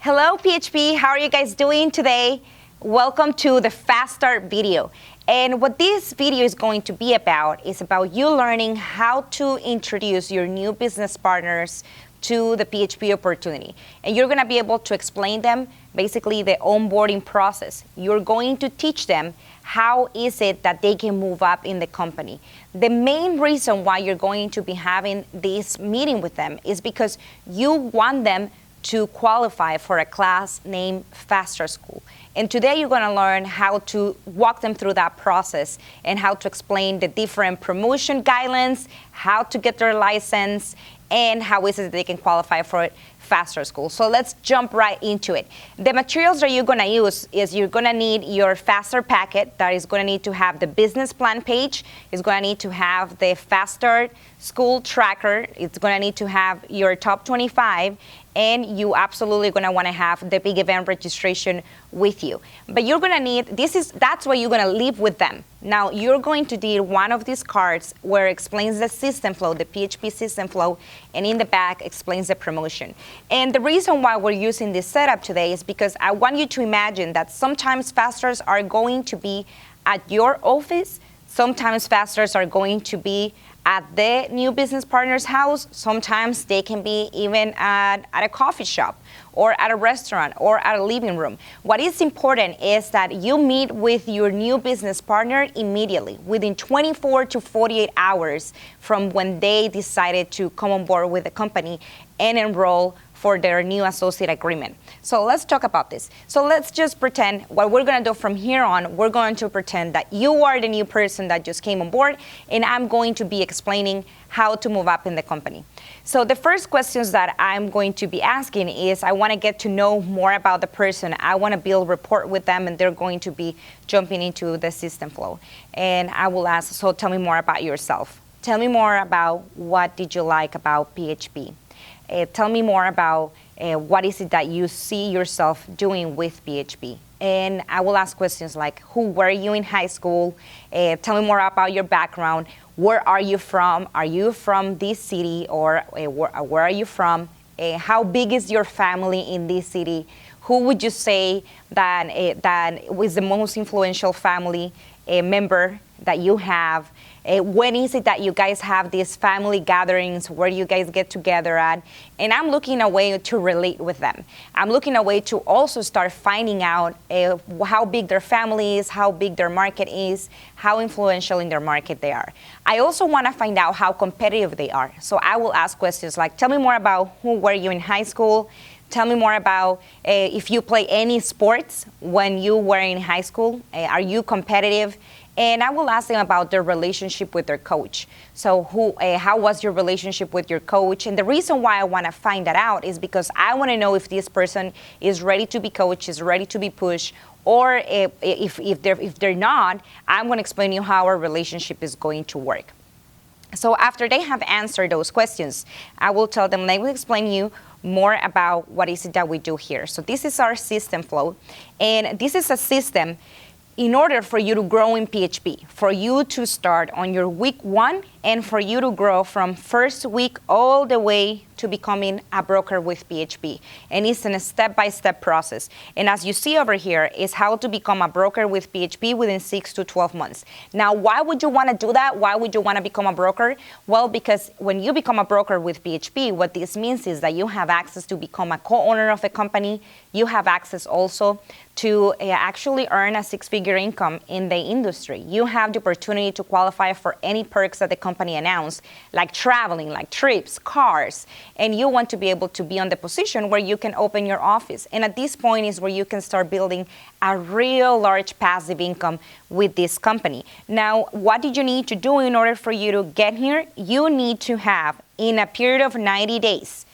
Hello PHP, how are you guys doing today? Welcome to the Fast Start video. And what this video is going to be about is about you learning how to introduce your new business partners to the PHP opportunity. And you're gonna be able to explain them basically the onboarding process. You're going to teach them how is it that they can move up in the company. The main reason why you're going to be having this meeting with them is because you want them to qualify for a class named Fast Start School. And today you're going to learn how to walk them through that process and how to explain the different promotion guidelines, how to get their license, and how is it that they can qualify for it. Fast Start School. So let's jump right into it. The materials that you're going to use is you're going to need your Fast Start packet that is going to need to have the business plan page. It's going to need to have the Fast Start School tracker. It's going to need to have your top 25, and you absolutely going to want to have the big event registration with you. But you're going to need, that's what you're going to leave with them. Now you're going to need one of these cards where it explains the system flow, the PHP system flow, and in the back explains the promotion. And the reason why we're using this setup today is because I want you to imagine that sometimes Fast Starts are going to be at your office, sometimes Fast Starts are going to be at the new business partner's house, sometimes they can be even at a coffee shop or at a restaurant or at a living room. What is important is that you meet with your new business partner immediately, within 24 to 48 hours from when they decided to come on board with the company and enroll for their new associate agreement. So let's talk about this. So let's just pretend what we're gonna do from here on, we're going to pretend that you are the new person that just came on board, and I'm going to be explaining how to move up in the company. So the first questions that I'm going to be asking is I wanna get to know more about the person. I wanna build rapport with them, and they're going to be jumping into the system flow. And I will ask, so tell me more about yourself. Tell me more about what did you like about PHP. Tell me more about what is it that you see yourself doing with PHP. And I will ask questions like, who were you in high school? Tell me more about your background. Where are you from? Are you from this city, or where are you from? How big is your family in this city? Who would you say that was the most influential family member that you have? When is it that you guys have these family gatherings? Where do you guys get together at? And I'm looking a way to relate with them. I'm looking a way to also start finding out how big their family is, how big their market is, how influential in their market they are. I also want to find out how competitive they are. So I will ask questions like, tell me more about who were you in high school? Tell me more about if you play any sports when you were in high school. Are you competitive? And I will ask them about their relationship with their coach. So how was your relationship with your coach? And the reason why I want to find that out is because I want to know if this person is ready to be coached, is ready to be pushed, or if they're not, I'm going to explain to you how our relationship is going to work. So after they have answered those questions, I will tell them, let me explain to you more about what is it that we do here. So this is our system flow, and this is a system in order for you to grow in PHP, for you to start on your week 1, and for you to grow from first week all the way to becoming a broker with PHP. And it's a step-by-step process. And as you see over here is how to become a broker with PHP within 6 to 12 months. Now, why would you want to do that? Why would you want to become a broker? Well, because when you become a broker with PHP, what this means is that you have access to become a co-owner of a company. You have access also to actually earn a 6-figure income in the industry. You have the opportunity to qualify for any perks that the company announced, like traveling, like trips, cars, and you want to be able to be on the position where you can open your office. And at this point is where you can start building a real large passive income with this company. Now, what did you need to do in order for you to get here? You need to have, in a period of 90 days,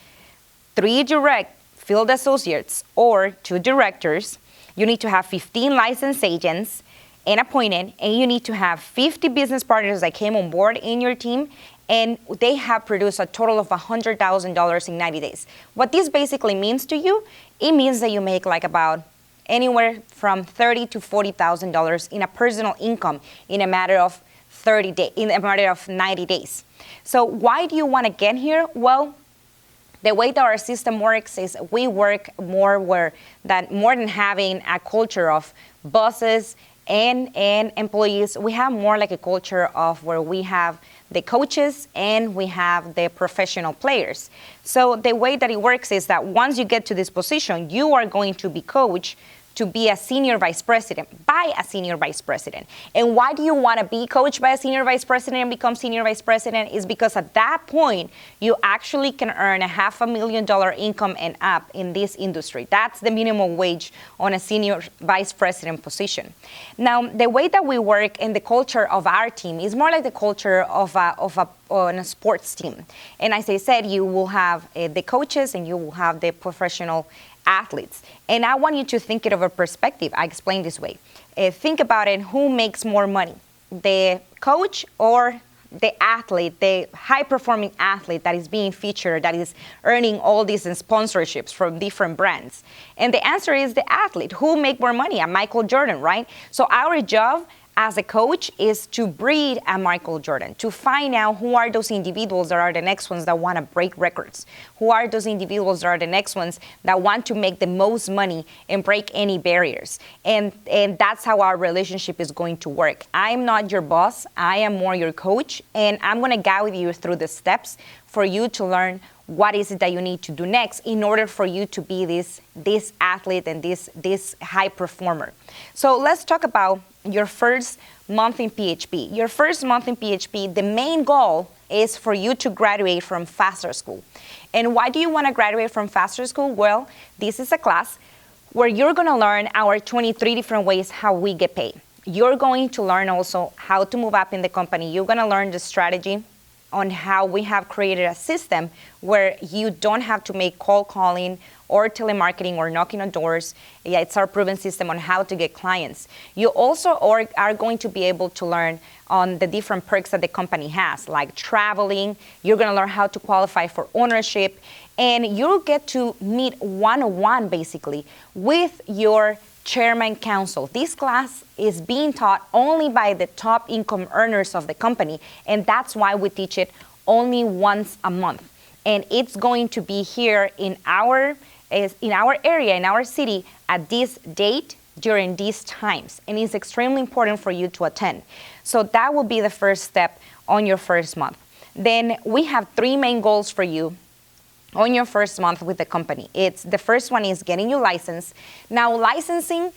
3 direct field associates or 2 directors. You need to have 15 licensed agents and appointed, and you need to have 50 business partners that came on board in your team, and they have produced a total of $100,000 in 90 days. What this basically means to you, it means that you make like about anywhere from $30,000 to $40,000 in a personal income in a matter of 90 days. So why do you want to get here? Well, The way that our system works is we work more than having a culture of bosses and employees. We have more like a culture of where we have the coaches and we have the professional players. So the way that it works is that once you get to this position, you are going to be coached to be a senior vice president by a senior vice president. And why do you want to be coached by a senior vice president and become senior vice president? Is because at that point, you actually can earn a $500,000 income and up in this industry. That's the minimum wage on a senior vice president position. Now, the way that we work and the culture of our team is more like the culture of a sports team. And as I said, you will have the coaches and you will have the professional athletes. And I want you to think it of a perspective. I explain this way. Think about it, who makes more money? The coach or the athlete, the high-performing athlete that is being featured, that is earning all these sponsorships from different brands? And the answer is the athlete. Who make more money? A Michael Jordan, right? So our job as a coach is to breed a Michael Jordan, to find out who are those individuals that are the next ones that want to break records, who are those individuals that are the next ones that want to make the most money and break any barriers. And that's how our relationship is going to work. I'm not your boss, I am more your coach, and I'm going to guide you through the steps for you to learn what is it that you need to do next in order for you to be this athlete and this high performer. So let's talk about your first month in PHP. Your first month in PHP, the main goal is for you to graduate from Faster School. And why do you want to graduate from Faster School? Well, this is a class where you're going to learn our 23 different ways how we get paid. You're going to learn also how to move up in the company. You're going to learn the strategy on how we have created a system where you don't have to make cold calling or telemarketing or knocking on doors. Yeah, it's our proven system on how to get clients. You also are going to be able to learn on the different perks that the company has, like traveling. You're going to learn how to qualify for ownership, and you'll get to meet one-on-one basically with your chairman council. This class is being taught only by the top income earners of the company, and that's why we teach it only once a month. And it's going to be here in our area, in our city, at this date during these times. And it's extremely important for you to attend. So that will be the first step on your first month. Then we have 3 main goals for you on your first month with the company. The first one is getting you licensed. Now, licensing,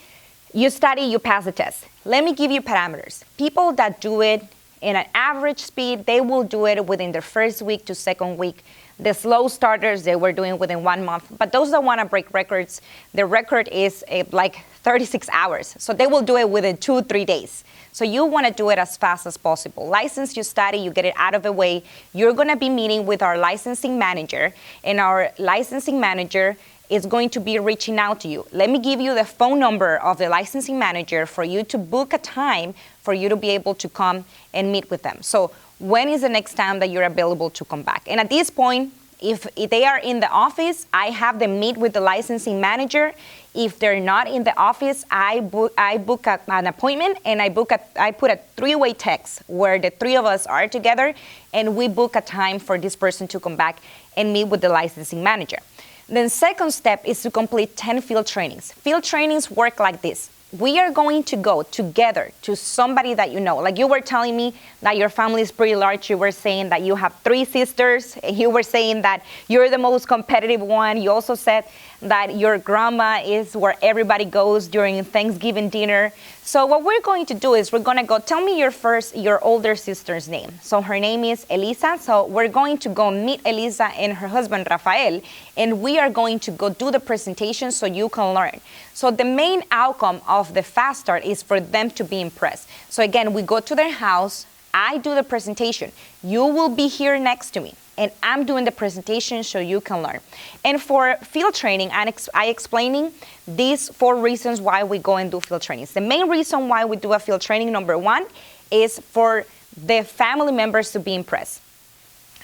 you study, you pass the test. Let me give you parameters. People that do it in an average speed, they will do it within their first week to second week. The slow starters, they were doing within 1 month. But those that want to break records, the record is like 36 hours. So they will do it within 2-3 days. So you want to do it as fast as possible. License, you study, you get it out of the way. You're going to be meeting with our licensing manager, and our licensing manager is going to be reaching out to you. Let me give you the phone number of the licensing manager for you to book a time for you to be able to come and meet with them. So when is the next time that you're available to come back? And at this point, if they are in the office, I have them meet with the licensing manager. If they're not in the office, I book an appointment, and I put a 3-way text where the 3 of us are together, and we book a time for this person to come back and meet with the licensing manager. Then second step is to complete 10 field trainings. Field trainings work like this. We are going to go together to somebody that you know. Like you were telling me that your family is pretty large. You were saying that you have 3 sisters. You were saying that you're the most competitive one. You also said that your grandma is where everybody goes during Thanksgiving dinner. So what we're going to do is we're going to go, tell me your older sister's name. So her name is Elisa. So we're going to go meet Elisa and her husband, Rafael, and we are going to go do the presentation so you can learn. So the main outcome of the Fast Start is for them to be impressed. So again, we go to their house, I do the presentation. You will be here next to me, and I'm doing the presentation so you can learn. And for field training, I explaining these 4 reasons why we go and do field trainings. The main reason why we do a field training, number 1, is for the family members to be impressed.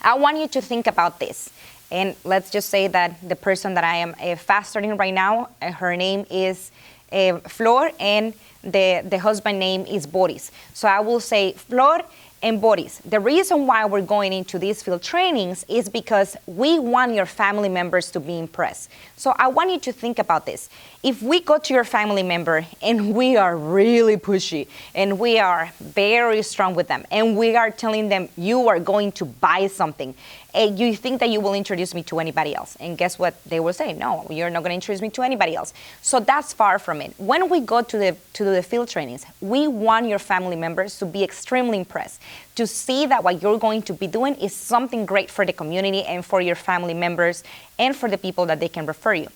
I want you to think about this. And let's just say that the person that I am fast starting right now, her name is Flor, and the husband name is Boris. So I will say, Flor, And bodies, the reason why we're going into these field trainings is because we want your family members to be impressed. So I want you to think about this. If we go to your family member and we are really pushy and we are very strong with them and we are telling them you are going to buy something, and you think that you will introduce me to anybody else. And guess what they will say? No, you're not going to introduce me to anybody else. So that's far from it. When we go to the field trainings, we want your family members to be extremely impressed, to see that what you're going to be doing is something great for the community and for your family members and for the people that they can refer you.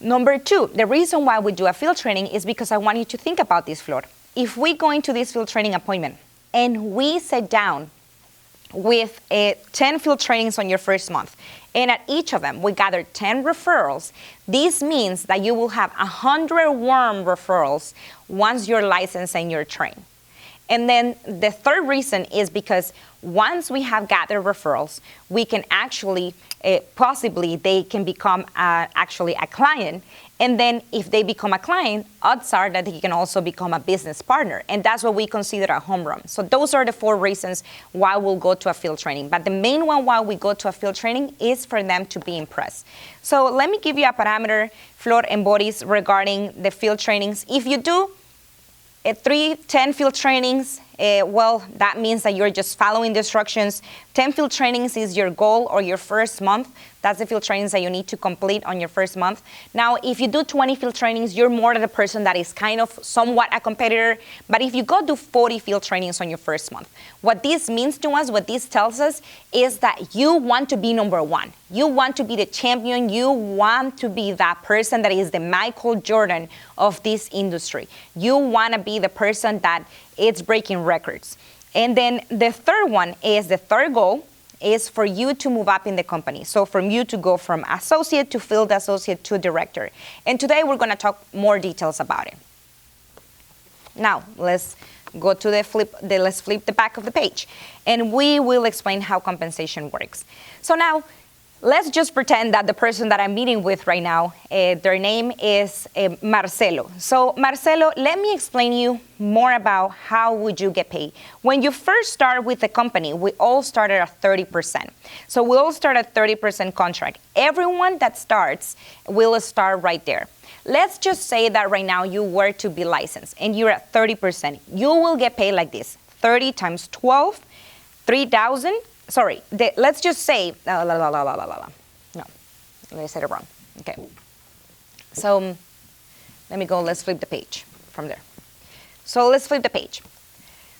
Number two, the reason why we do a field training is because I want you to think about this, Flor. If we go into this field training appointment and we sit down with 10 field trainings on your first month, and at each of them we gather 10 referrals, this means that you will have 100 warm referrals once you're licensed and you're trained. And then the third reason is because once we have gathered referrals, we can actually, possibly they can become actually a client. And then if they become a client, odds are that they can also become a business partner. And that's what we consider a home run. So those are the 4 reasons why we'll go to a field training. But the main one why we go to a field training is for them to be impressed. So let me give you a parameter, Flor and Boris, regarding the field trainings. If you do 10 field trainings, well, that means that you're just following the instructions. 10 field trainings is your goal or your first month. That's the field trainings that you need to complete on your first month. Now, if you do 20 field trainings, you're more the person that is kind of somewhat a competitor. But if you go do 40 field trainings on your first month, what this means to us, what this tells us, is that you want to be number one. You want to be the champion. You want to be that person that is the Michael Jordan of this industry. You want to be the person that is breaking records. And then the third one is, the third goal is for you to move up in the company. So from you to go from associate to field associate to director. And today we're going to talk more details about it. Now, let's go to let's flip the back of the page. And we will explain how compensation works. So now, let's just pretend that the person that I'm meeting with right now, their name is Marcelo. So Marcelo, let me explain you more about how would you get paid. When you first start with the company, we all start at 30%. So we all start at 30% contract. Everyone that starts will start right there. Let's just say that right now you were to be licensed and you're at 30%. You will get paid like this: 30 times 12, 3,000. Sorry, let's just say, no, I said it wrong. Okay. So let me go, let's flip the page from there. So let's flip the page.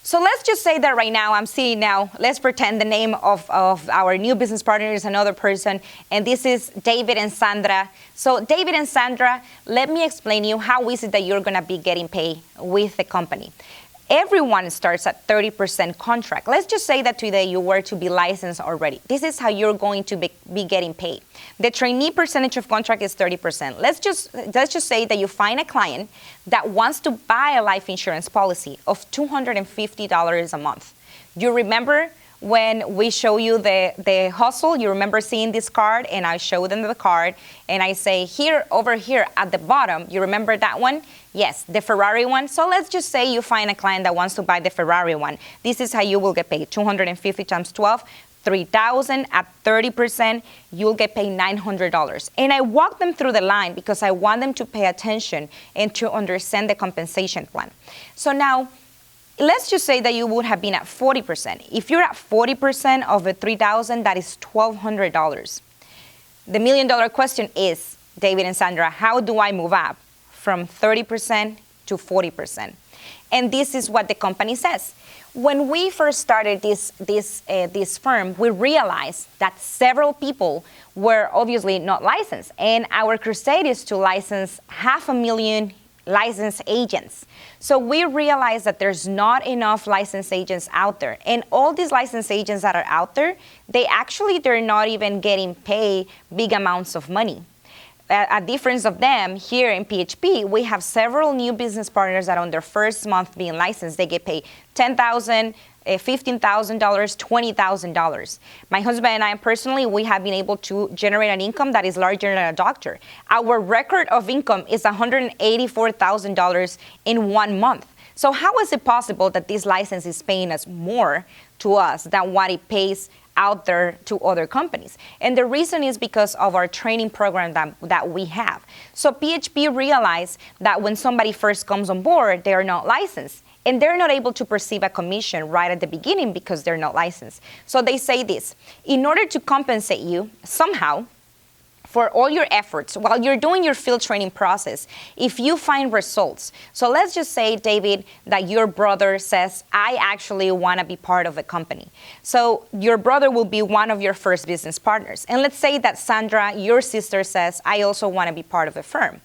So let's just say that right now I'm seeing now, let's pretend the name of our new business partner is another person, and this is David and Sandra. So David and Sandra, let me explain you how is it that you're gonna be getting paid with the company. Everyone starts at 30% contract. Let's just say that today you were to be licensed already. This is how you're going to be getting paid. The trainee percentage of contract is 30%. Let's just say that you find a client that wants to buy a life insurance policy of $250 a month. You remember when we show you the hustle, you remember seeing this card, and I show them the card, and I say, here, over here at the bottom, you remember that one? Yes, the Ferrari one. So let's just say you find a client that wants to buy the Ferrari one. This is how you will get paid: 250 times 12, 3,000 at 30%, you'll get paid $900. And I walk them through the line because I want them to pay attention and to understand the compensation plan. So now, let's just say that you would have been at 40%. If you're at 40% of the 3,000, that is $1,200. The million-dollar question is, David and Sandra, how do I move up from 30% to 40%? And this is what the company says. When we first started this firm, we realized that several people were obviously not licensed, and our crusade is to license 500,000 licensed agents. So we realized that there's not enough licensed agents out there. And all these licensed agents that are out there, they're not even getting paid big amounts of money. A difference of them, here in PHP, we have several new business partners that on their first month being licensed, they get paid $10,000, $15,000, $20,000. My husband and I personally, we have been able to generate an income that is larger than a doctor. Our record of income is $184,000 in 1 month. So how is it possible that this license is paying us more to us than what it pays out there to other companies. And the reason is because of our training program that we have. So PHP realized that when somebody first comes on board, they are not licensed. And they're not able to perceive a commission right at the beginning because they're not licensed. So they say this: in order to compensate you somehow for all your efforts while you're doing your field training process, if you find results. So let's just say, David, that your brother says, I actually want to be part of a company. So your brother will be one of your first business partners. And let's say that Sandra, your sister, says, I also want to be part of a firm.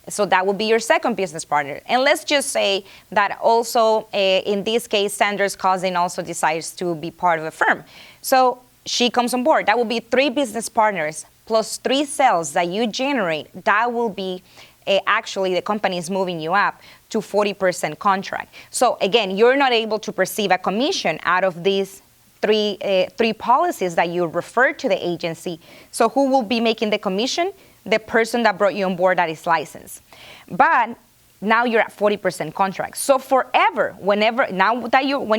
So that will be your second business partner. And let's just say that also, in this case, Sandra's cousin also decides to be part of a firm. So she comes on board. That will be 3 business partners plus 3 sales that you generate. That will be actually the company is moving you up to 40% contract. So again, you're not able to perceive a commission out of these three policies that you refer to the agency. So who will be making the commission? The person that brought you on board that is licensed. But now you're at 40% contract. So forever, when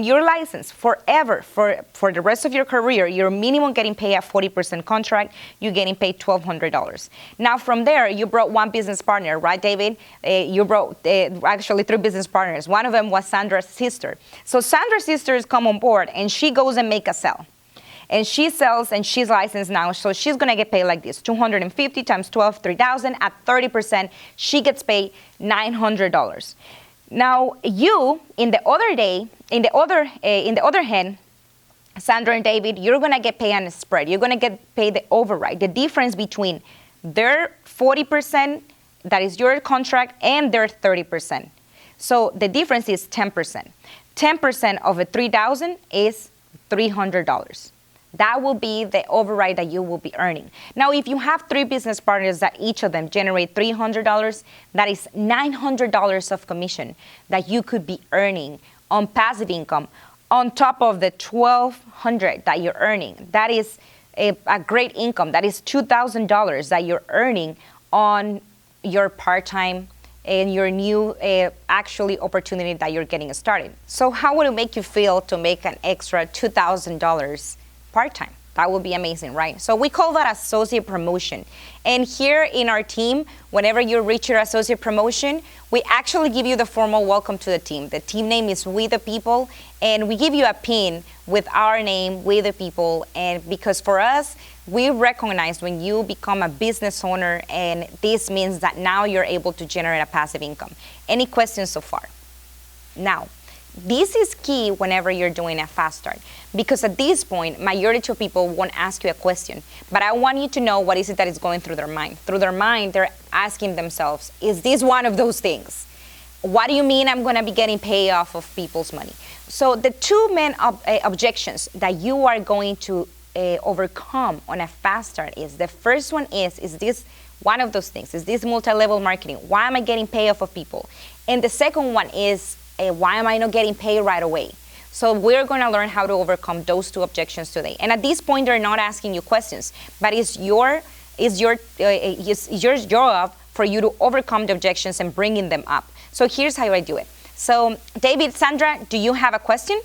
you're licensed, forever, for the rest of your career, you're minimum getting paid at 40% contract, you're getting paid $1,200. Now from there, you brought 1 business partner, right, David? You brought actually 3 business partners. One of them was Sandra's sister. So Sandra's sister has come on board and she goes and make a sale. And she sells, and she's licensed now, so she's going to get paid like this: 250 times 12, 3,000. At 30%, she gets paid $900. Now, you, in the other hand, Sandra and David, you're going to get paid on a spread. You're going to get paid the override, the difference between their 40%, that is your contract, and their 30%. So the difference is 10%. 10% of a 3,000 is $300. That will be the override that you will be earning. Now, if you have 3 business partners that each of them generate $300, that is $900 of commission that you could be earning on passive income on top of the $1,200 that you're earning. That is a great income. That is $2,000 that you're earning on your part-time and your new actually opportunity that you're getting started. So how would it make you feel to make an extra $2,000 part-time? That would be amazing, right? So we call that associate promotion. And here in our team, whenever you reach your associate promotion, we actually give you the formal welcome to the team. The team name is We the People, and we give you a pin with our name, We the People. And because for us, we recognize when you become a business owner, and this means that now you're able to generate a passive income. Any questions so far? Now, this is key whenever you're doing a fast start, because at this point, majority of people won't ask you a question, but I want you to know what is it that is going through their mind. Through their mind, they're asking themselves, is this one of those things? What do you mean I'm going to be getting paid off of people's money? So the 2 main objections that you are going to overcome on a fast start is, the first one is this one of those things? Is this multi-level marketing? Why am I getting paid off of people? And the second one is, why am I not getting paid right away? So we're going to learn how to overcome those 2 objections today. And at this point, they're not asking you questions, but it's your job for you to overcome the objections and bringing them up. So here's how I do it. So David, Sandra, do you have a question?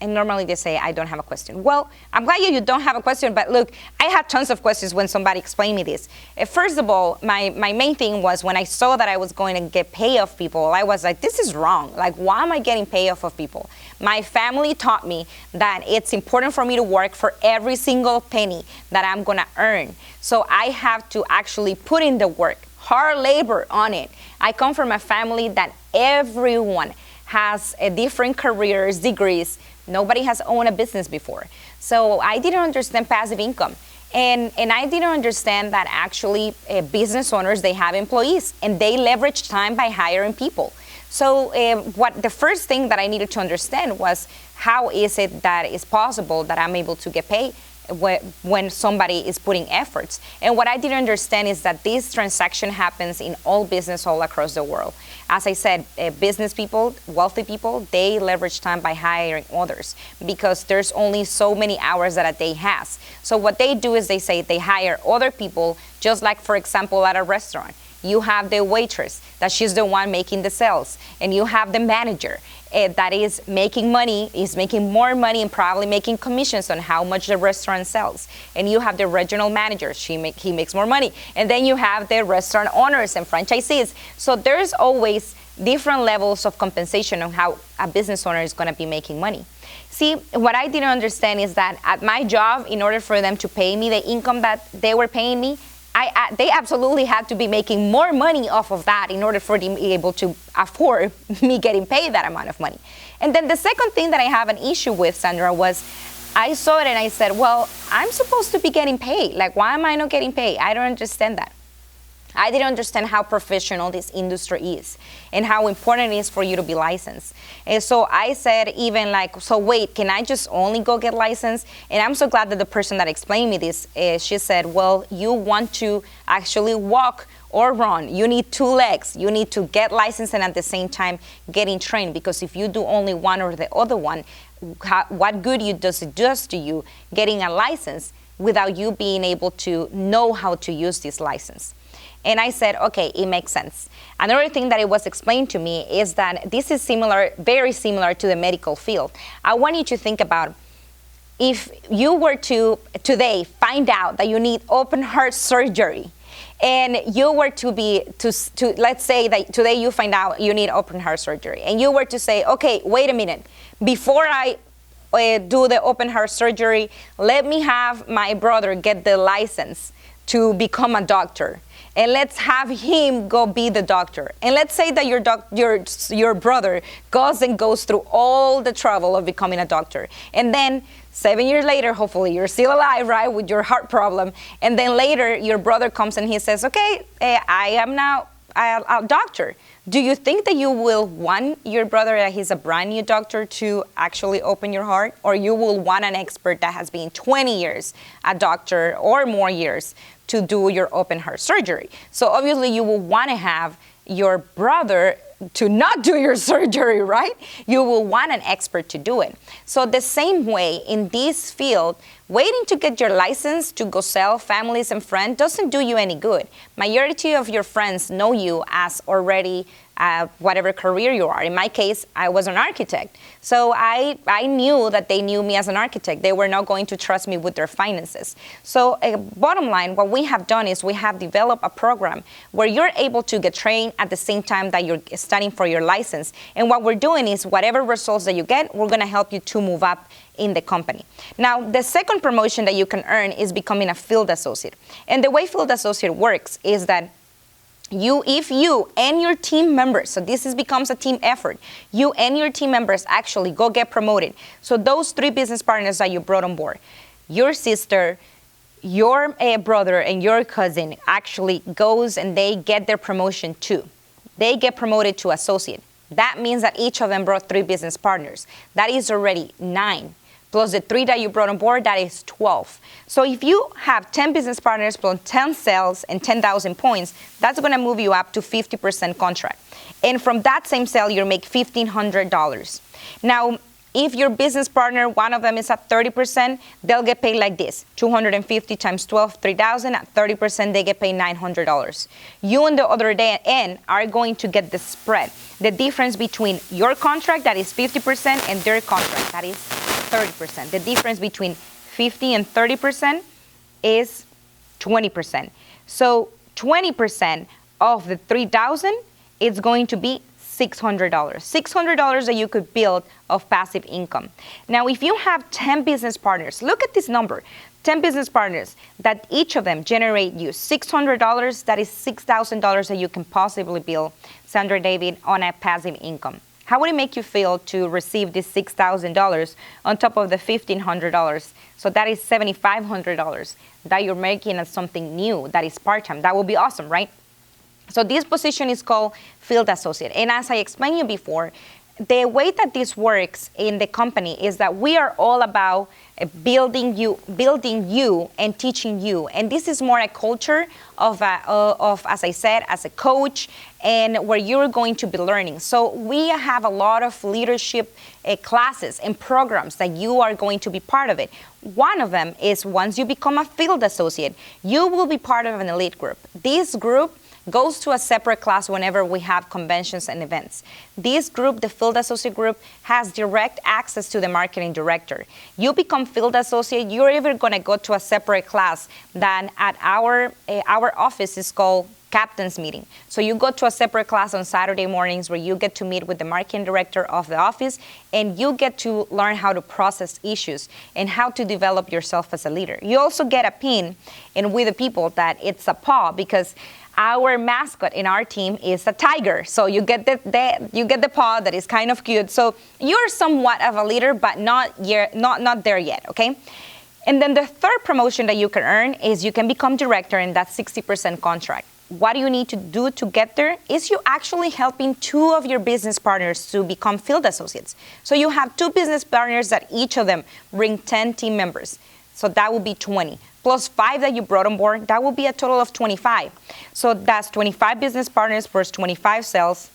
And normally they say, I don't have a question. Well, I'm glad you don't have a question, but look, I had tons of questions when somebody explained me this. First of all, my main thing was when I saw that I was going to get paid off people, I was like, this is wrong. Like, why am I getting paid off of people? My family taught me that it's important for me to work for every single penny that I'm going to earn. So I have to actually put in the work, hard labor on it. I come from a family that everyone has a different careers, degrees. Nobody has owned a business before. So I didn't understand passive income. And I didn't understand that actually business owners, they have employees and they leverage time by hiring people. So what the first thing that I needed to understand was, how is it that it's possible that I'm able to get paid when somebody is putting efforts? And what I didn't understand is that this transaction happens in all business all across the world. As I said, business people, wealthy people, they leverage time by hiring others because there's only so many hours that a day has. So what they do is they hire other people, just like, for example, at a restaurant. You have the waitress, that she's the one making the sales, and you have the manager. that is making money, is making more money and probably making commissions on how much the restaurant sells. And you have the regional manager, he makes more money. And then you have the restaurant owners and franchisees. So there's always different levels of compensation on how a business owner is going to be making money. See, what I didn't understand is that at my job, in order for them to pay me the income that they were paying me, they absolutely had to be making more money off of that in order for them to be able to afford me getting paid that amount of money. And then the second thing that I have an issue with, Sandra, was I saw it and I said, well, I'm supposed to be getting paid. Like, why am I not getting paid? I don't understand that. I didn't understand how professional this industry is and how important it is for you to be licensed. And so I said, even like, so wait, can I just only go get licensed? And I'm so glad that the person that explained me this, she said, well, you want to actually walk or run. You need two legs. You need to get licensed and at the same time getting trained, because if you do only one or the other one, what good does it do to you getting a license without you being able to know how to use this license? And I said, okay, it makes sense. Another thing that it was explained to me is that this is similar, very similar to the medical field. I want you to think about if you were to today find out that you need open heart surgery, and you were to let's say that today you find out you need open heart surgery, and you were to say, okay, wait a minute, before I do the open heart surgery, let me have my brother get the license to become a doctor. And let's have him go be the doctor. And let's say that your brother goes through all the trouble of becoming a doctor. And then 7 years later, hopefully you're still alive, right, with your heart problem. And then later your brother comes and he says, okay, I am now a doctor. Do you think that you will want your brother, that he's a brand new doctor, to actually open your heart? Or you will want an expert that has been 20 years a doctor or more years to do your open heart surgery? So obviously you will want to have your brother to not do your surgery, right? You will want an expert to do it. So the same way in this field, waiting to get your license to go sell families and friends doesn't do you any good. Majority of your friends know you as already whatever career you are. In my case, I was an architect. So I knew that they knew me as an architect. They were not going to trust me with their finances. So bottom line, what we have done is we have developed a program where you're able to get trained at the same time that you're studying for your license. And what we're doing is whatever results that you get, we're going to help you to move up in the company. Now, the second promotion that you can earn is becoming a field associate. And the way field associate works is that if you and your team members, so becomes a team effort, you and your team members actually go get promoted. So those 3 business partners that you brought on board, your sister, your brother, and your cousin actually goes and they get their promotion too. They get promoted to associate. That means that each of them brought 3 business partners. That is already 9. Plus the 3 that you brought on board, that is 12. So if you have 10 business partners plus 10 sales and 10,000 points, that's going to move you up to 50% contract. And from that same sale, you'll make $1,500. Now, if your business partner, one of them is at 30%, they'll get paid like this: 250 times 12, 3,000. At 30%, they get paid $900. You on the other end are going to get the spread, the difference between your contract, that is 50%, and their contract, that is 30%. The difference between 50 and 30% is 20%. So 20% of the 3,000 is going to be $600. $600 that you could build of passive income. Now, if you have 10 business partners, look at this number. 10 business partners that each of them generate you $600, that is $6,000 that you can possibly build, Sandra David, on a passive income. How would it make you feel to receive this $6,000 on top of the $1,500? So that is $7,500 that you're making as something new, that is part-time. That would be awesome, right? So this position is called field associate. And as I explained you before, the way that this works in the company is that we are all about building you and teaching you. And this is more a culture of, as I said, as a coach, and where you're going to be learning. So we have a lot of leadership classes and programs that you are going to be part of it. One of them is once you become a field associate, you will be part of an elite group. This group goes to a separate class whenever we have conventions and events. This group, the Field Associate group, has direct access to the marketing director. You become Field Associate, you're either going to go to a separate class than at our office is called Captain's Meeting. So you go to a separate class on Saturday mornings where you get to meet with the marketing director of the office, and you get to learn how to process issues and how to develop yourself as a leader. You also get a pin in We the People that it's a paw, because our mascot in our team is a tiger. So you get the paw that is kind of cute. So you're somewhat of a leader, but not there yet, okay? And then the third promotion that you can earn is you can become director, and that's 60% contract. What you need to do to get there is you actually helping 2 of your business partners to become Field Associates. So you have 2 business partners that each of them bring 10 team members. So that will be 20. Plus 5 that you brought on board, that will be a total of 25. So that's 25 business partners plus 25 sales.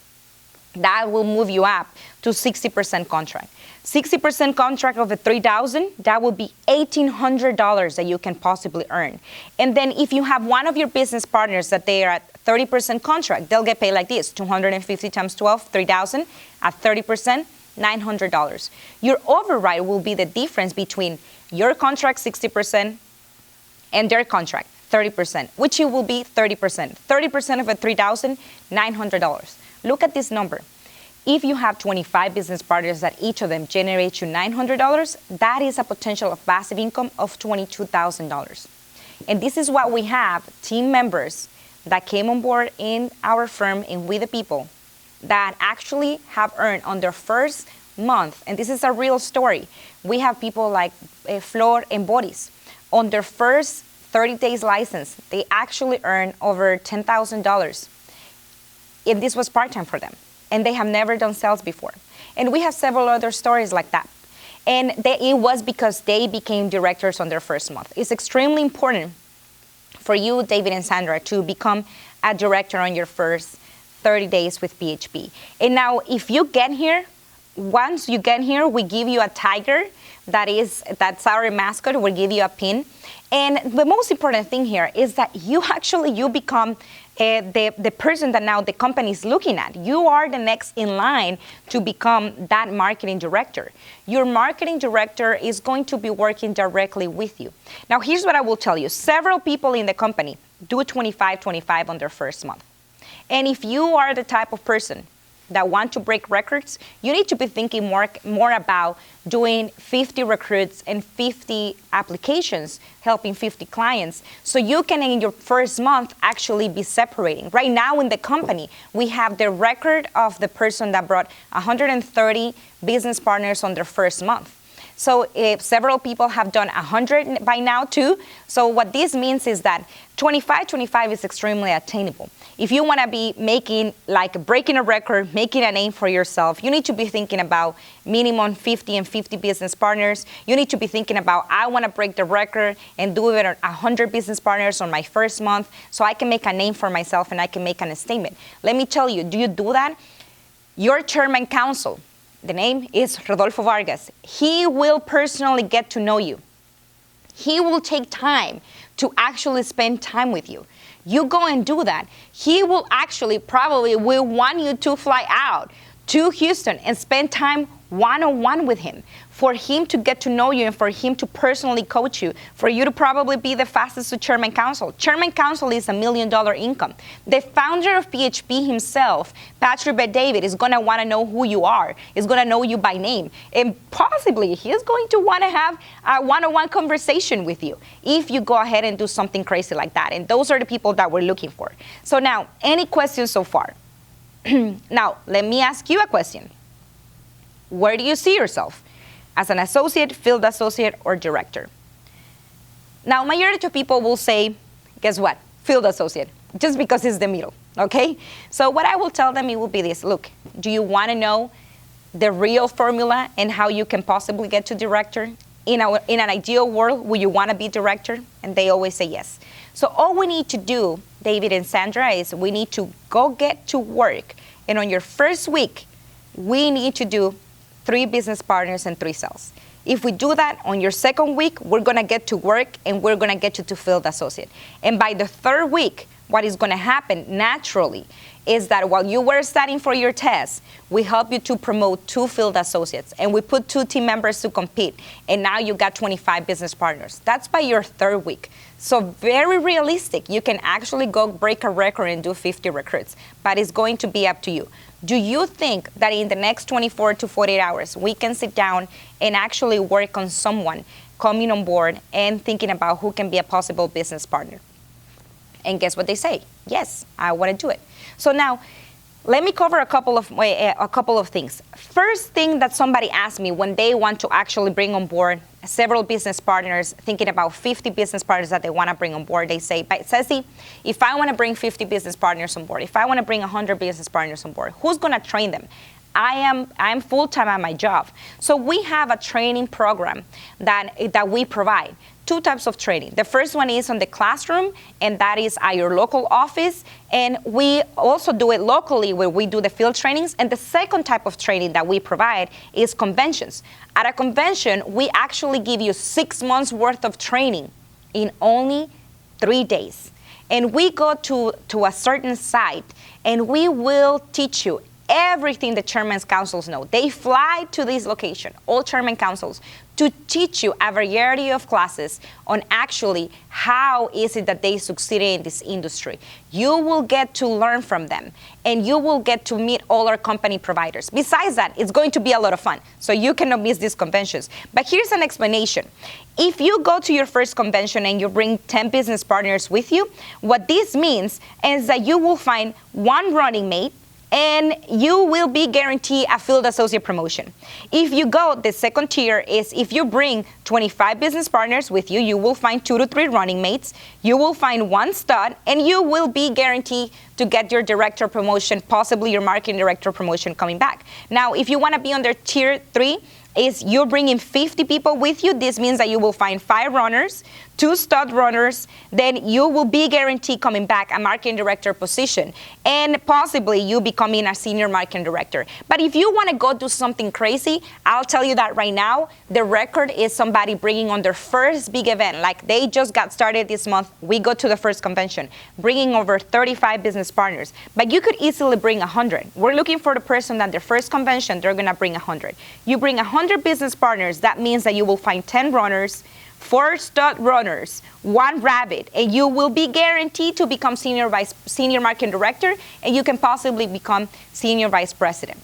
That will move you up to 60% contract. 60% contract of the $3,000, that will be $1,800 that you can possibly earn. And then if you have one of your business partners that they are at 30% contract, they'll get paid like this: 250 times 12, $3,000. At 30%, $900. Your override will be the difference between your contract 60% and their contract 30%, which it will be 30%. 30% of a $3,000, $900. Look at this number. If you have 25 business partners that each of them generates you $900, that is a potential of passive income of $22,000. And this is what we have, team members that came on board in our firm in We the People that actually have earned on their first month, and this is a real story. We have people like Flor and Boris. On their first 30 days license, they actually earned over $10,000. And this was part-time for them. And they have never done sales before. And we have several other stories like that. And it was because they became directors on their first month. It's extremely important for you, David and Sandra, to become a director on your first 30 days with PHP. And now, if you get here, once you get here, we give you a tiger. That's our mascot. We'll give you a pin. And the most important thing here is that you become the person that now the company is looking at. You are the next in line to become that marketing director. Your marketing director is going to be working directly with you. Now, here's what I will tell you. Several people in the company do 25-25 on their first month. And if you are the type of person that want to break records, you need to be thinking more about doing 50 recruits and 50 applications, helping 50 clients, so you can in your first month actually be separating. Right now in the company, we have the record of the person that brought 130 business partners on their first month. So several people have done 100 by now too. So what this means is that 25-25 is extremely attainable. If you want to be breaking a record, making a name for yourself, you need to be thinking about minimum 50 and 50 business partners. You need to be thinking about, I want to break the record and do it on 100 business partners on my first month so I can make a name for myself and I can make a statement. Let me tell you, do you do that? Your chairman council, the name is Rodolfo Vargas. He will personally get to know you. He will take time to actually spend time with you. You go and do that. He will probably want you to fly out to Houston and spend time one-on-one with him, for him to get to know you and for him to personally coach you, for you to probably be the fastest to Chairman Council. Chairman Council is $1 million income. The founder of PHP himself, Patrick Bet-David, is going to want to know who you are, is going to know you by name, and possibly he is going to want to have a one-on-one conversation with you if you go ahead and do something crazy like that. And those are the people that we're looking for. So now, any questions so far? Now, let me ask you a question. Where do you see yourself? As an associate, field associate, or director? Now, majority of people will say, guess what? Field associate, just because it's the middle, okay? So what I will tell them, it will be this. Look, do you want to know the real formula and how you can possibly get to director? In an ideal world, will you want to be director? And they always say yes. So all we need to do, David and Sandra, is we need to go get to work. And on your first week, we need to do 3 business partners and 3 sales. If we do that on your second week, we're going to get to work and we're going to get you to field associate. And by the third week, what is going to happen naturally is that while you were studying for your test, we help you to promote 2 field associates, and we put 2 team members to compete, and now you got 25 business partners. That's by your 3rd week. So very realistic. You can actually go break a record and do 50 recruits, but it's going to be up to you. Do you think that in the next 24 to 48 hours, we can sit down and actually work on someone coming on board and thinking about who can be a possible business partner? And guess what they say? Yes, I want to do it. So now, let me cover a couple of things. First thing that somebody asked me when they want to actually bring on board several business partners, thinking about 50 business partners that they want to bring on board, they say, Ceci, if I want to bring 50 business partners on board, if I want to bring 100 business partners on board, who's going to train them? I am full-time at my job. So we have a training program that we provide. 2 types of training. The first one is on the classroom, and that is at your local office. And we also do it locally where we do the field trainings. And the second type of training that we provide is conventions. At a convention, we actually give you 6 months worth of training in only 3 days. And we go to a certain site, and we will teach you everything the chairman's councils know. They fly to this location, all chairman councils, to teach you a variety of classes on actually how is it that they succeeded in this industry. You will get to learn from them, and you will get to meet all our company providers. Besides that, it's going to be a lot of fun, so you cannot miss these conventions. But here's an explanation. If you go to your first convention and you bring 10 business partners with you, what this means is that you will find 1 running mate, and you will be guaranteed a field associate promotion. If you go, the second tier is if you bring 25 business partners with you, you will find 2 to 3 running mates, you will find 1 stud, and you will be guaranteed to get your director promotion, possibly your marketing director promotion coming back. Now, if you want to be under tier 3, is you're bringing 50 people with you. This means that you will find 5 runners, 2 stud runners, then you will be guaranteed coming back a marketing director position, and possibly you becoming a senior marketing director. But if you want to go do something crazy, I'll tell you that right now, the record is somebody bringing on their first big event. Like they just got started this month. We go to the first convention, bringing over 35 business partners. But you could easily bring 100. We're looking for the person that their first convention, they're going to bring 100. You bring 100 business partners, that means that you will find 10 runners, 4 stud runners, 1 rabbit, and you will be guaranteed to become senior marketing director, and you can possibly become senior vice president.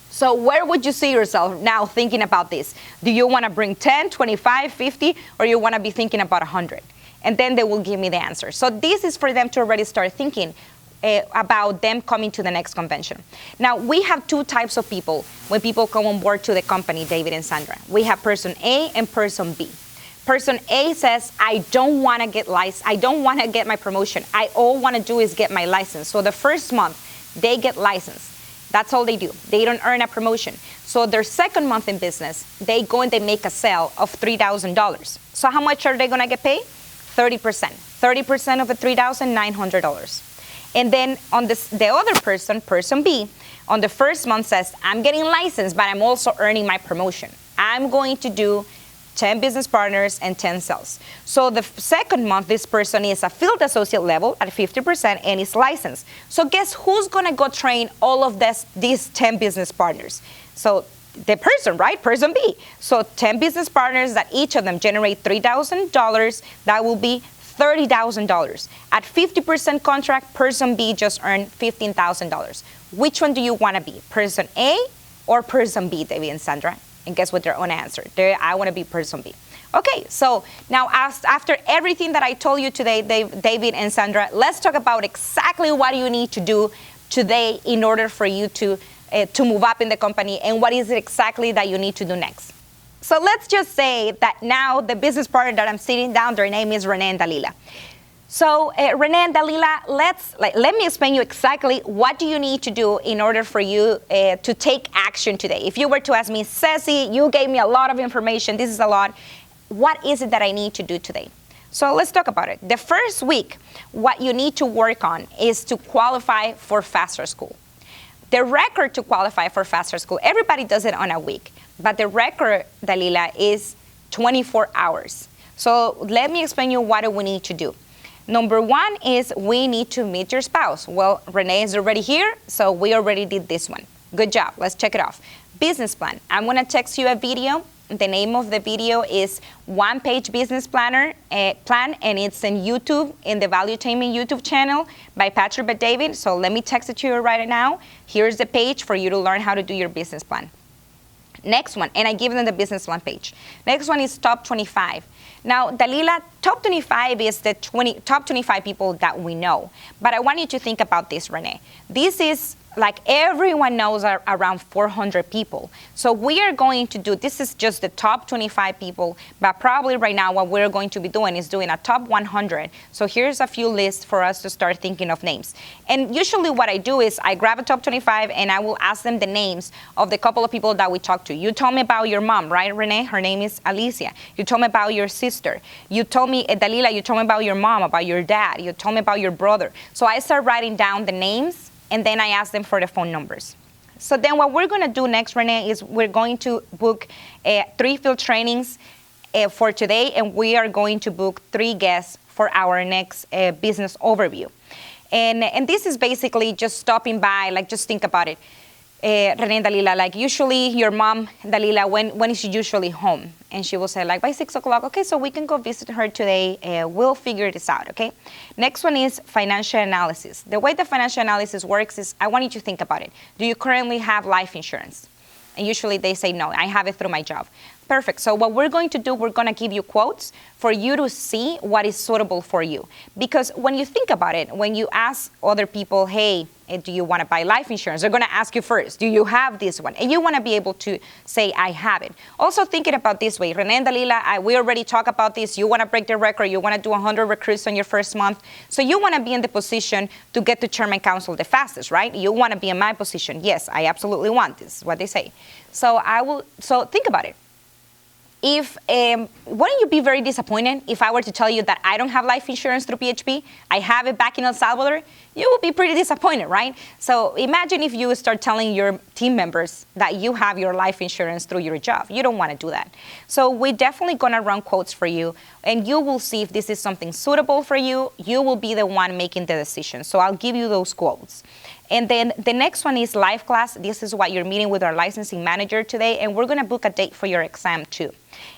So where would you see yourself now thinking about this? Do you want to bring 10, 25, 50, or you want to be thinking about 100? And then they will give me the answer. So this is for them to already start thinking about them coming to the next convention. Now, we have 2 types of people when people come on board to the company, David and Sandra. We have person A and person B. Person A says, I don't want to get licensed. I don't want to get my promotion. I all want to do is get my license. So the first month, they get licensed. That's all they do. They don't earn a promotion. So their second month in business, they go and they make a sale of $3,000. So how much are they going to get paid? 30%. 30% of the $3,900. And then on the other person, person B, on the first month says, I'm getting licensed, but I'm also earning my promotion. I'm going to do 10 business partners and 10 sales. So the second month, this person is a field associate level at 50% and is licensed. So guess who's going to go train all of these 10 business partners? So the person, right? Person B. So 10 business partners that each of them generate $3,000, that will be $30,000. At 50% contract, person B just earned $15,000. Which one do you want to be? Person A or person B, David and Sandra? And guess what their own answer? I want to be person B. Okay, so now after everything that I told you today, David and Sandra, let's talk about exactly what you need to do today in order for you to move up in the company, and what is it exactly that you need to do next. So let's just say that now the business partner that I'm sitting down, their name is Renee and Dalila. So Renee and Dalila, let me explain you exactly what do you need to do in order for you to take action today. If you were to ask me, Ceci, you gave me a lot of information, this is a lot, what is it that I need to do today? So let's talk about it. The first week, what you need to work on is to qualify for Faster School. The record to qualify for Faster School, everybody does it on a week, but the record, Dalila, is 24 hours. So let me explain you what we need to do. Number one is we need to meet your spouse. Well, Renee is already here, so we already did this one. Good job. Let's check it off. Business plan. I'm going to text you a video. The name of the video is One Page Business Planner Plan, and it's in YouTube, in the Valuetainment YouTube channel by Patrick Bet-David. So let me text it to you right now. Here's the page for you to learn how to do your business plan. Next one, and I give them the business plan page. Next one is top 25. Now, Dalila, top 25 is the top 25 people that we know. But I want you to think about this, Renee. This is like everyone knows around 400 people. So we are going to do, this is just the top 25 people, but probably right now what we're going to be doing is doing a top 100. So here's a few lists for us to start thinking of names. And usually what I do is I grab a top 25 and I will ask them the names of the couple of people that we talked to. You told me about your mom, right, Renee? Her name is Alicia. You told me about your sister. You told me, Dalila, you told me about your mom, about your dad. You told me about your brother. So I start writing down the names, and then I ask them for the phone numbers. So then what we're going to do next, Renee, is we're going to book 3 field trainings for today, and we are going to book 3 guests for our next business overview. And this is basically just stopping by, like just think about it. Renee, Dalila, like usually your mom, Dalila, when is she usually home? And she will say like by 6 o'clock, okay, so we can go visit her today. We'll figure this out, okay? Next one is financial analysis. The way the financial analysis works is, I want you to think about it. Do you currently have life insurance? And usually they say, no, I have it through my job. Perfect. So what we're going to do, we're going to give you quotes for you to see what is suitable for you. Because when you think about it, when you ask other people, hey, do you want to buy life insurance? They're going to ask you first, do you have this one? And you want to be able to say, I have it. Also thinking about this way, Renee and Dalila, we already talked about this. You want to break the record. You want to do 100 recruits on your first month. So you want to be in the position to get to Chairman Council the fastest, right? You want to be in my position. Yes, I absolutely want this, is what they say. So think about it. Wouldn't you be very disappointed if I were to tell you that I don't have life insurance through PHP? I have it back in El Salvador. You would be pretty disappointed, right? So imagine if you start telling your team members that you have your life insurance through your job. You don't want to do that. So we're definitely going to run quotes for you, and you will see if this is something suitable for you. You will be the one making the decision. So I'll give you those quotes. And then the next one is live class. This is what you're meeting with our licensing manager today, and we're going to book a date for your exam too.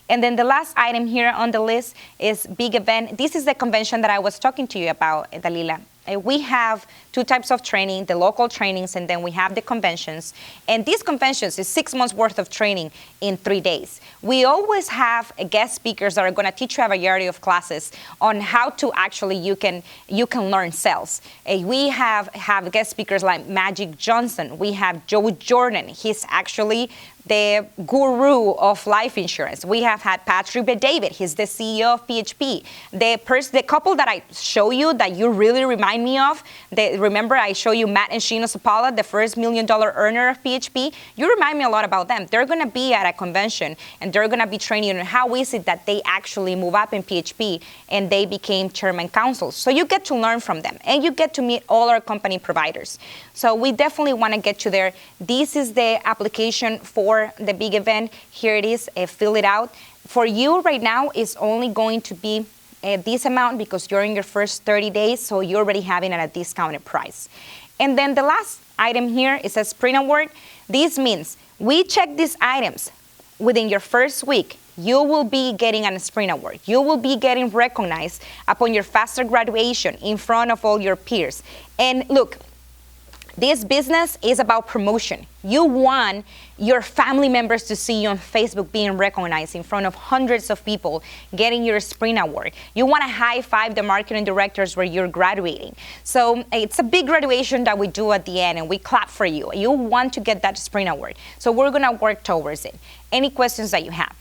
And then the last item here on the list is big event. This is the convention that I was talking to you about, Dalila. We have 2 types of training, the local trainings, and then we have the conventions. And these conventions is 6 months worth of training in 3 days. We always have guest speakers that are going to teach you a variety of classes on how to actually you can learn sales. We have guest speakers like Magic Johnson. We have Joe Jordan. He's actually the guru of life insurance. We have had Patrick Bet-David. He's the CEO of PHP. The couple that I show you that you really remind me of, remember I show you Matt and Sheena Zapala, the first $1 million earner of PHP? You remind me a lot about them. They're going to be at a convention, and they're going to be training on how is it that they actually move up in PHP, and they became chairman councils. So you get to learn from them, and you get to meet all our company providers. So we definitely want to get you there. This is the application for the big event. Here it is. Fill it out. For you right now, it's only going to be this amount because you're in your first 30 days, so you're already having it at a discounted price. And then the last item here is a Sprint Award. This means we check these items within your first week. You will be getting a Sprint Award. You will be getting recognized upon your faster graduation in front of all your peers. And look, this business is about promotion. You want your family members to see you on Facebook being recognized in front of hundreds of people, getting your Sprint Award. You want to high five the marketing directors where you're graduating. So it's a big graduation that we do at the end, and we clap for you. You want to get that Sprint Award. So we're going to work towards it. Any questions that you have?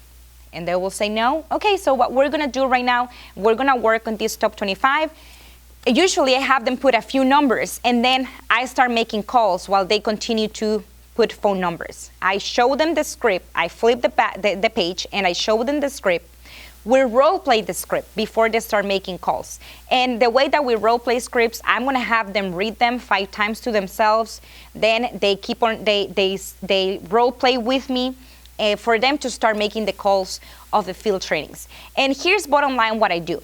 And they will say no. Okay, so what we're going to do right now, we're going to work on this top 25. Usually I have them put a few numbers, and then I start making calls while they continue to put phone numbers. I show them the script, I flip the page, and I show them the script. We role play the script before they start making calls. And the way that we role play scripts, I'm gonna have them read them 5 times to themselves. Then they keep on, they role play with me for them to start making the calls of the field trainings. And here's bottom line what I do.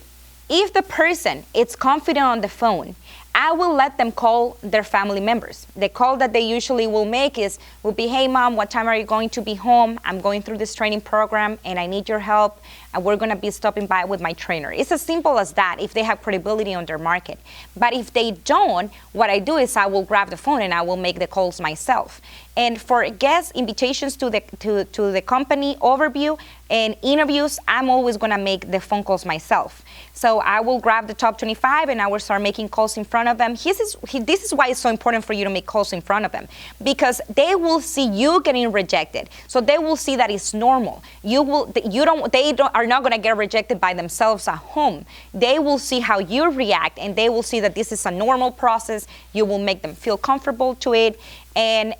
If the person is confident on the phone, I will let them call their family members. The call that they usually will make will be, hey mom, what time are you going to be home? I'm going through this training program and I need your help. And we're gonna be stopping by with my trainer. It's as simple as that if they have credibility on their market. But if they don't, what I do is I will grab the phone and I will make the calls myself. And for guest invitations to the company overview and interviews, I'm always gonna make the phone calls myself. So I will grab the top 25 and I will start making calls in front of them. This is why it's so important for you to make calls in front of them, because they will see you getting rejected. So they will see that it's normal. They are not gonna get rejected by themselves at home. They will see how you react and they will see that this is a normal process. You will make them feel comfortable to it. And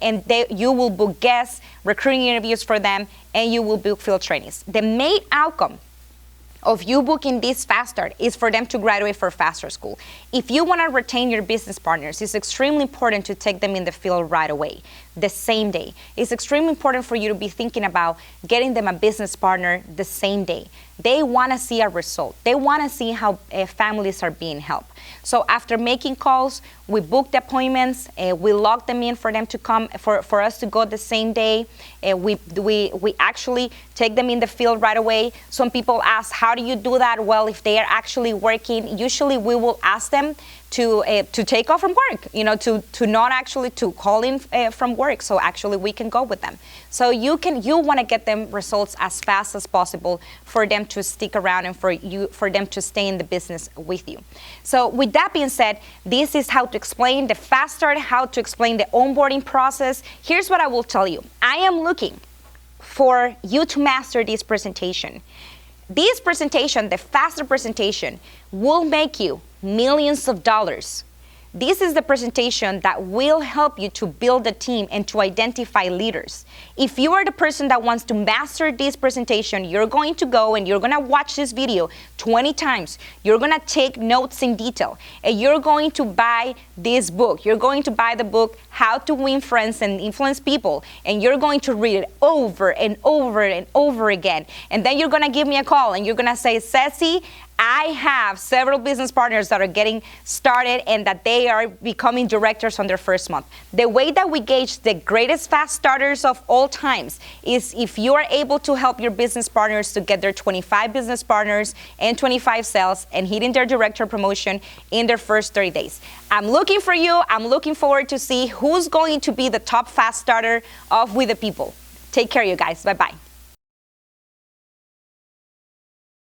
you will book guests, recruiting interviews for them, and you will book field trainings. The main outcome of you booking this Fast Start is for them to graduate for Fast Start School. If you want to retain your business partners, it's extremely important to take them in the field right away, the same day. It's extremely important for you to be thinking about getting them a business partner the same day. They want to see a result. They want to see how families are being helped. So after making calls, we book the appointments, we lock them in for them to come, for us to go the same day. We actually take them in the field right away. Some people ask, how do you do that? Well, if they are actually working, usually we will ask them to take off from work, to not actually to call in from work. So actually we can go with them. So you want to get them results as fast as possible for them to stick around and for them to stay in the business with you. So with that being said, this is how to explain the Fast Start, how to explain the onboarding process. Here's what I will tell you. I am looking for you to master this presentation. This presentation, the Fast Start presentation, will make you millions of dollars. This is the presentation that will help you to build a team and to identify leaders. If you are the person that wants to master this presentation, you're going to go and you're going to watch this video 20 times. You're going to take notes in detail, and you're going to buy this book. You're going to buy the book, How to Win Friends and Influence People, and you're going to read it over and over and over again. And then you're going to give me a call and you're going to say, Ceci, I have several business partners that are getting started and that they are becoming directors on their first month. The way that we gauge the greatest fast starters of all times is if you are able to help your business partners to get their 25 business partners and 25 sales and hitting their director promotion in their first 30 days. I'm looking for you. I'm looking forward to see who's going to be the top fast starter of We the People. Take care, you guys. Bye-bye.